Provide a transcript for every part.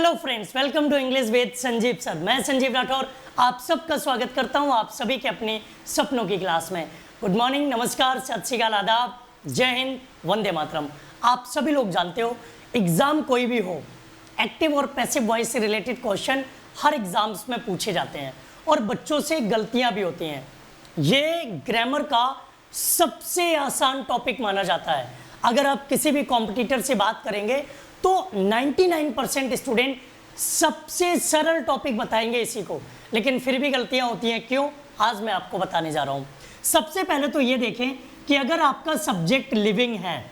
Hello friends, welcome to English with Sanjeev sir. मैं संजीव राठौर आप सबका स्वागत करता हूं आप सभी के अपने सपनों की क्लास में। गुड मॉर्निंग, नमस्कार, सत श्री अकाल, आदाब, जय हिंद, वंदे मातरम। आप सभी लोग जानते हो एग्जाम कोई भी हो, एक्टिव और पैसिव वॉइस से रिलेटेड क्वेश्चन हर एग्जाम्स में पूछे जाते हैं और बच्चों से गलतियां भी होती हैं। ये ग्रामर का सबसे आसान टॉपिक माना जाता है। अगर आप किसी भी कॉम्पिटिटर से बात करेंगे तो 99% स्टूडेंट सबसे सरल टॉपिक बताएंगे इसी को, लेकिन फिर भी गलतियां होती हैं। क्यों? आज मैं आपको बताने जा रहा हूं। सबसे पहले तो ये देखें कि अगर आपका सब्जेक्ट लिविंग है,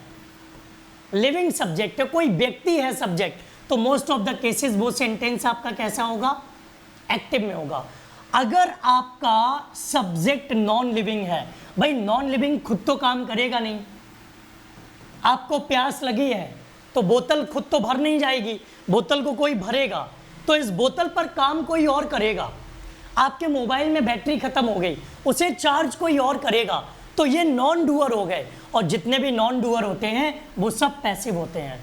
लिविंग सब्जेक्ट है, कोई व्यक्ति है सब्जेक्ट, तो मोस्ट ऑफ द केसेस वो सेंटेंस आपका कैसा होगा? एक्टिव में होगा। अगर आपका सब्जेक्ट नॉन लिविंग है, भाई नॉन लिविंग खुद तो काम करेगा नहीं। आपको प्यास लगी है तो बोतल खुद तो भर नहीं जाएगी, बोतल को कोई भरेगा, तो इस बोतल पर काम कोई और करेगा। आपके मोबाइल में बैटरी खत्म हो गई, उसे चार्ज कोई और करेगा, तो ये नॉन डूअर हो गए। और जितने भी नॉन डूअर होते हैं वो सब पैसिव होते हैं।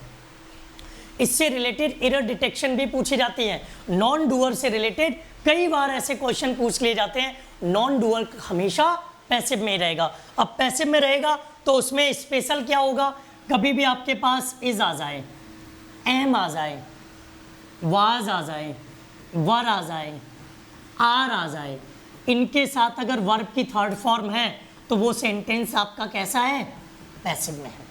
इससे रिलेटेड एरर डिटेक्शन भी पूछी जाती है। नॉन डूअर से रिलेटेड कई बार ऐसे क्वेश्चन पूछ लिए जाते हैं। नॉन डूअर हमेशा पैसिव में रहेगा। अब पैसिव में रहेगा तो उसमें स्पेशल क्या होगा? कभी भी आपके पास इज आ जाए, एम आ जाए, वाज आ जाए, वर आ जाए, आर आ जाए, इनके साथ अगर वर्ब की थर्ड फॉर्म है तो वो सेंटेंस आपका कैसा है? पैसिव में है।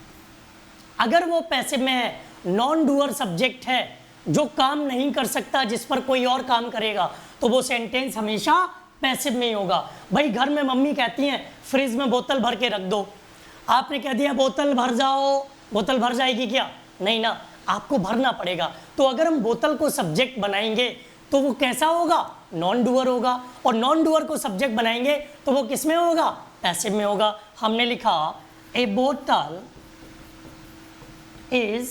अगर वो पैसिव में है, नॉन डूअर सब्जेक्ट है जो काम नहीं कर सकता, जिस पर कोई और काम करेगा, तो वो सेंटेंस हमेशा पैसिव में ही होगा। भाई घर में मम्मी कहती हैं फ्रिज में बोतल भर के रख दो, आपने कह दिया बोतल भर जाओ, बोतल भर जाएगी क्या? नहीं ना, आपको भरना पड़ेगा। तो अगर हम बोतल को सब्जेक्ट बनाएंगे तो वो कैसा होगा? नॉन डूअर होगा। और नॉन डूअर को सब्जेक्ट बनाएंगे तो वो किस में होगा? पैसिव में होगा। हमने लिखा ए बोतल इज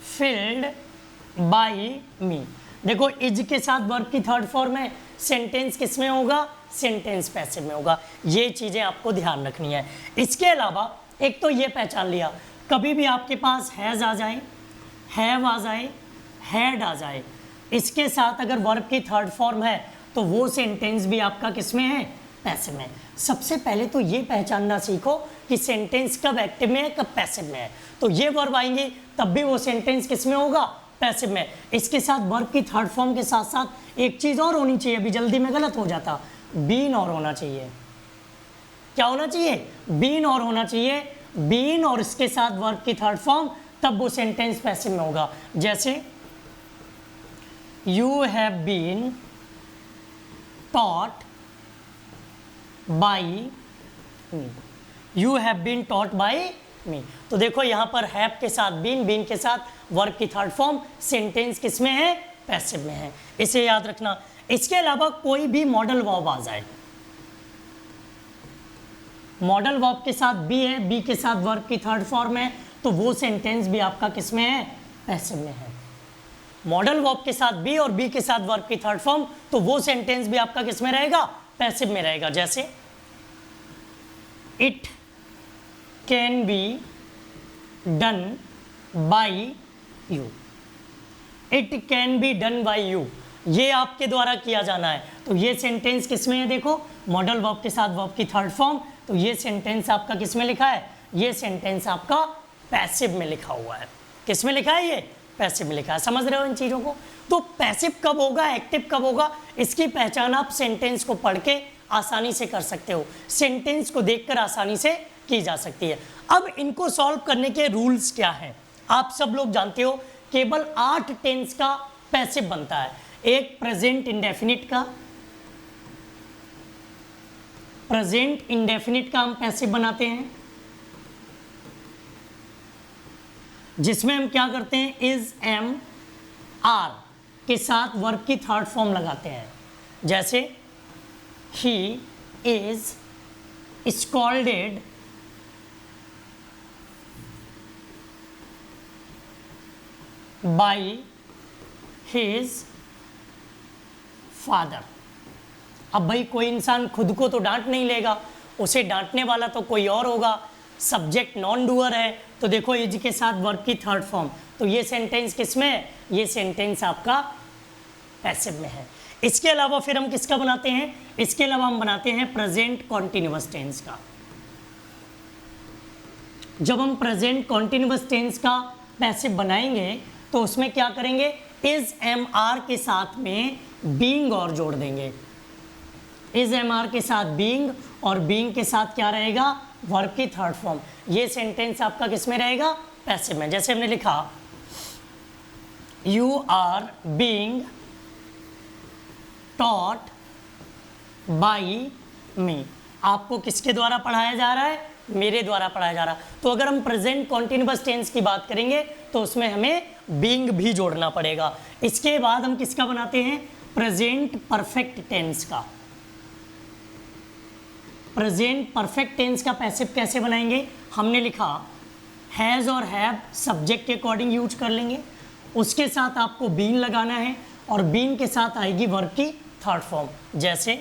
फिल्ड बाई मी। देखो इज के साथ वर्ब की थर्ड फॉर्म है, सेंटेंस किस में होगा? सेंटेंस पैसिव में होगा। ये चीजें आपको ध्यान रखनी है। इसके अलावा एक तो ये पहचान लिया, कभी भी आपके पास हैज आ जाए, हैव आ जाए, हैड आ जाए, इसके साथ अगर वर्ब की थर्ड फॉर्म है तो वो सेंटेंस भी आपका किस में है? पैसिव में। सबसे पहले तो ये पहचानना सीखो कि सेंटेंस कब एक्टिव में है, कब पैसिव में है। तो ये वर्ब आएंगे तब भी वो सेंटेंस किस में होगा? पैसिव में। इसके साथ वर्ब की थर्ड फॉर्म के साथ साथ एक चीज और होनी चाहिए, अभी जल्दी में गलत हो जाता, बीन और होना चाहिए। क्या होना चाहिए? बीन और होना चाहिए। बीन और इसके साथ वर्ब की थर्ड फॉर्म, तब वो सेंटेंस पैसिव में होगा। जैसे you have been taught by me, you have been taught by me. तो देखो यहां पर हैव के साथ बीन, बीन के साथ वर्ब की थर्ड फॉर्म, सेंटेंस किस में है? पैसिव में है। इसे याद रखना। इसके अलावा कोई भी मॉडल वर्ब आ जाए, मॉडल वर्ब के साथ बी है, बी के साथ वर्ब की थर्ड फॉर्म है, तो वो सेंटेंस भी आपका किस में है? पैसिव में है। मॉडल वर्ब के साथ बी और बी के साथ वर्ब की थर्ड फॉर्म, तो वो सेंटेंस भी आपका किस में रहेगा? पैसिव में रहेगा। जैसे it can be done by you, it can be done by you, ये आपके द्वारा किया जाना है, तो ये सेंटेंस किस में है? देखो मॉडल वर्ब के साथ वर्ब की थर्ड फॉर्म, तो ये सेंटेंस आपका किस में लिखा है? ये सेंटेंस आपका पैसिव में लिखा हुआ है। किस में लिखा है? ये पैसिव में लिखा है। समझ रहे हो इन चीजों को? तो पैसिव कब होगा, एक्टिव कब होगा, इसकी पहचान आप सेंटेंस को पढ़ के आसानी से कर सकते हो, सेंटेंस को देखकर आसानी से की जा सकती है। अब इनको सॉल्व करने के रूल्स क्या हैं? आप सब लोग जानते हो केवल 8 टेंस का पैसिव बनता है। एक प्रेजेंट इंडेफिनिट का, प्रेजेंट इंडेफिनिट का हम पैसिव बनाते हैं, जिसमें हम क्या करते हैं? इज, एम, आर के साथ वर्ब की थर्ड फॉर्म लगाते हैं। जैसे he is scolded by his father. अब भाई कोई इंसान खुद को तो डांट नहीं लेगा, उसे डांटने वाला तो कोई और होगा। सब्जेक्ट नॉन डूअर है, तो देखो इज के साथ वर्ब की थर्ड फॉर्म, तो ये सेंटेंस किस में है? ये सेंटेंस आपका पैसिव में है। इसके अलावा फिर हम किसका बनाते हैं? इसके अलावा हम बनाते हैं प्रेजेंट कॉन्टिन्यूअस टेंस का। जब हम प्रेजेंट कॉन्टिन्यूअस टेंस का पैसिव बनाएंगे तो उसमें क्या करेंगे? इज एम आर के साथ में बीइंग और जोड़ देंगे। इज एम आर के साथ बीइंग और बीइंग के साथ क्या रहेगा? वर्ब की थर्ड फॉर्म। ये सेंटेंस आपका किस में रहेगा? पैसिव में। जैसे हमने लिखा you are being taught by me. आपको किसके द्वारा पढ़ाया जा रहा है? मेरे द्वारा पढ़ाया जा रहा। तो अगर हम प्रेजेंट कॉन्टिन्यूअस टेंस की बात करेंगे तो उसमें हमें बीइंग भी जोड़ना पड़ेगा। इसके बाद हम किसका बनाते हैं? प्रेजेंट परफेक्ट टेंस का। प्रेजेंट परफेक्ट टेंस का पैसिव कैसे बनाएंगे? हमने लिखा हैज़ और हैव सब्जेक्ट के अकॉर्डिंग यूज कर लेंगे, उसके साथ आपको बीन लगाना है और बीन के साथ आएगी वर्ब की थर्ड फॉर्म। जैसे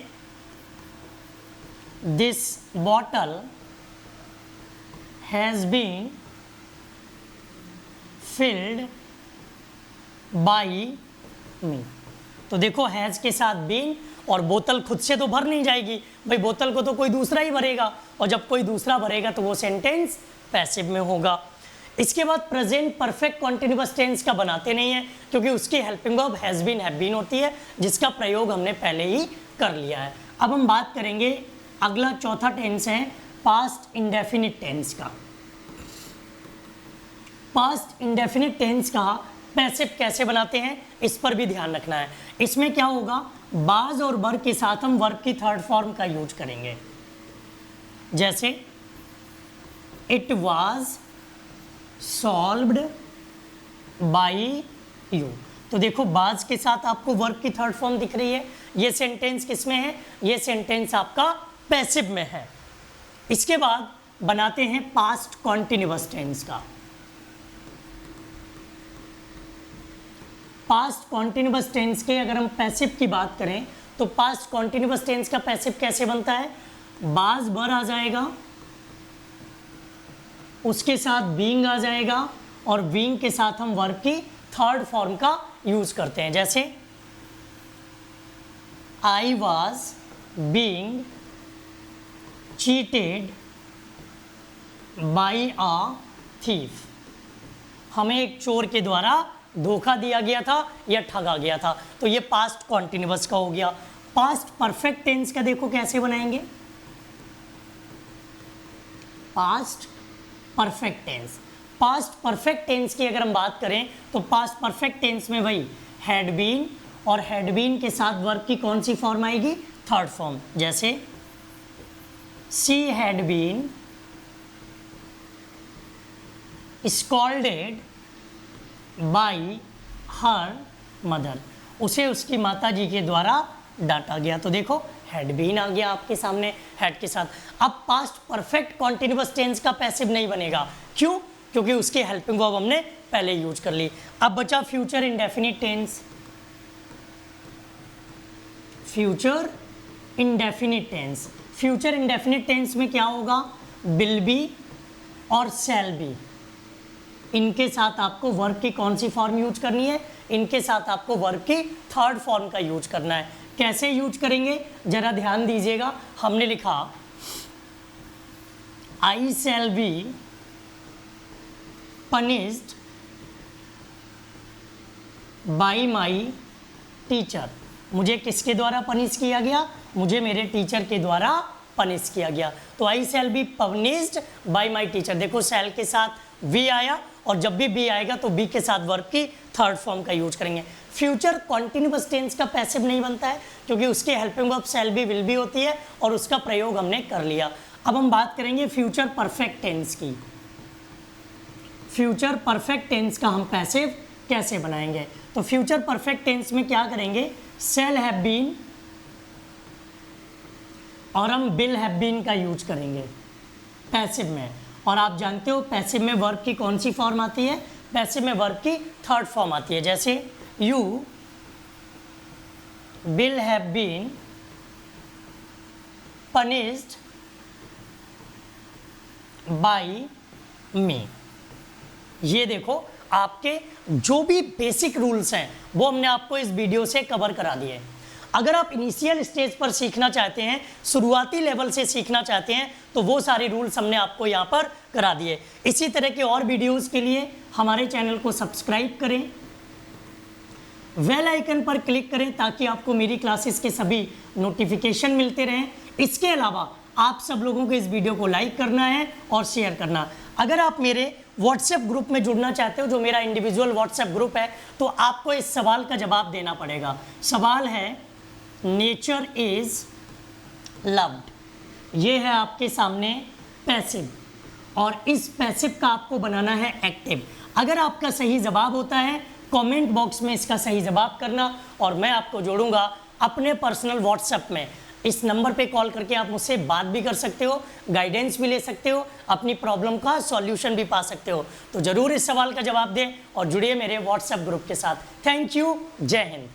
this bottle has been filled by me. तो देखो हैज़ के साथ बीन, और बोतल खुद से तो भर नहीं जाएगी भाई, बोतल को तो कोई दूसरा ही भरेगा, और जब कोई दूसरा भरेगा तो वो सेंटेंस पैसिव में होगा। इसके बाद प्रेजेंट परफेक्ट कॉन्टिन्यूअस टेंस का बनाते नहीं है क्योंकि उसकी helping verb has been have been होती है, जिसका प्रयोग हमने पहले ही कर लिया है। अब हम बात करेंगे अगला चौथा टेंस है पास्ट इंडेफिनिट टेंस का। पास्ट इंडेफिनिट टेंस का पैसिव कैसे बनाते हैं इस पर भी ध्यान रखना है। इसमें क्या होगा? बाज और बर के साथ हम वर्ब की थर्ड फॉर्म का यूज करेंगे। जैसे it was solved by you. तो देखो बाज के साथ आपको वर्ब की थर्ड फॉर्म दिख रही है। ये सेंटेंस किस में है? ये सेंटेंस आपका पैसिव में है। इसके बाद बनाते हैं पास्ट कॉन्टिन्यूअस टेंस का। पास्ट कॉन्टिन्यूअस टेंस के अगर हम पैसिव की बात करें तो पास्ट कॉन्टिन्यूअस टेंस का पैसिव कैसे बनता है? बाज बर आ जाएगा, उसके साथ बीइंग आ जाएगा और बीइंग के साथ हम वर्ब की थर्ड फॉर्म का यूज करते हैं। जैसे I was being cheated by a thief. हमें एक चोर के द्वारा धोखा दिया गया था या ठगा गया था। तो ये पास्ट कॉन्टिन्यूअस का हो गया। पास्ट परफेक्ट टेंस का देखो कैसे बनाएंगे? Past perfect tense. Past perfect tense की अगर हम बात करें तो पास्ट परफेक्ट टेंस में वही हैड बीन, और हैड बीन के साथ वर्ब की कौन सी फॉर्म आएगी? Third form. जैसे she had been scolded by her mother. उसे उसकी माता जी के द्वारा डांटा गया। तो देखो हैड बीन आ गया आपके सामने हैड के साथ। अब पास्ट परफेक्ट कॉन्टिन्यूअस टेंस का पैसिव नहीं बनेगा। क्यों? क्योंकि उसकी हेल्पिंग वर्ब हमने पहले यूज कर ली। अब बचा future indefinite tense. Future indefinite tense. Future indefinite tense में क्या होगा? विल बी और शैल बी, इनके साथ आपको वर्ब की कौन सी फॉर्म यूज करनी है? इनके साथ आपको वर्ब की थर्ड फॉर्म का यूज करना है। कैसे यूज करेंगे जरा ध्यान दीजिएगा। हमने लिखा I shall be punished by my teacher. मुझे किसके द्वारा पनिश किया गया? मुझे मेरे टीचर के द्वारा पनिश किया गया। तो I shall be punished by my teacher. देखो शैल के साथ वी आया, और जब भी बी आएगा तो बी के साथ वर्ब की थर्ड फॉर्म का यूज करेंगे। फ्यूचर कॉन्टिन्यूअस टेंस का पैसिव नहीं बनता है क्योंकि उसकी helping verb shall be will be होती है और उसका प्रयोग हमने कर लिया। अब हम बात करेंगे फ्यूचर परफेक्ट टेंस की। फ्यूचर परफेक्ट टेंस का हम पैसिव कैसे बनाएंगे? तो फ्यूचर परफेक्ट टेंस में क्या करेंगे? शैल हैव बीन और हम विल हैव बीन का यूज करेंगे पैसिव में। और आप जानते हो पैसिव में वर्ब की कौन सी फॉर्म आती है? पैसिव में वर्ब की थर्ड फॉर्म आती है। जैसे you will have been punished by me. ये देखो आपके जो भी बेसिक रूल्स हैं वो हमने आपको इस वीडियो से कवर करा दिए। अगर आप इनिशियल स्टेज पर सीखना चाहते हैं, शुरुआती लेवल से सीखना चाहते हैं, तो वो सारे रूल्स हमने आपको यहाँ पर करा दिए। इसी तरह के और वीडियोस के लिए हमारे चैनल को सब्सक्राइब करें, बेल आइकन पर क्लिक करें ताकि आपको मेरी क्लासेस के सभी नोटिफिकेशन मिलते रहें। इसके अलावा आप सब लोगों को इस वीडियो को लाइक करना है और शेयर करना। अगर आप मेरे व्हाट्सएप ग्रुप में जुड़ना चाहते हो, जो मेरा इंडिविजुअल व्हाट्सएप ग्रुप है, तो आपको इस सवाल का जवाब देना पड़ेगा। सवाल है नेचर इज लव्ड। ये है आपके सामने पैसिव, और इस पैसिव का आपको बनाना है एक्टिव। अगर आपका सही जवाब होता है, कमेंट बॉक्स में इसका सही जवाब करना, और मैं आपको जोड़ूंगा अपने पर्सनल व्हाट्सएप में। इस नंबर पे कॉल करके आप मुझसे बात भी कर सकते हो, गाइडेंस भी ले सकते हो, अपनी प्रॉब्लम का सॉल्यूशन भी पा सकते हो। तो ज़रूर इस सवाल का जवाब दें और जुड़िए मेरे व्हाट्सएप ग्रुप के साथ। थैंक यू, जय हिंद।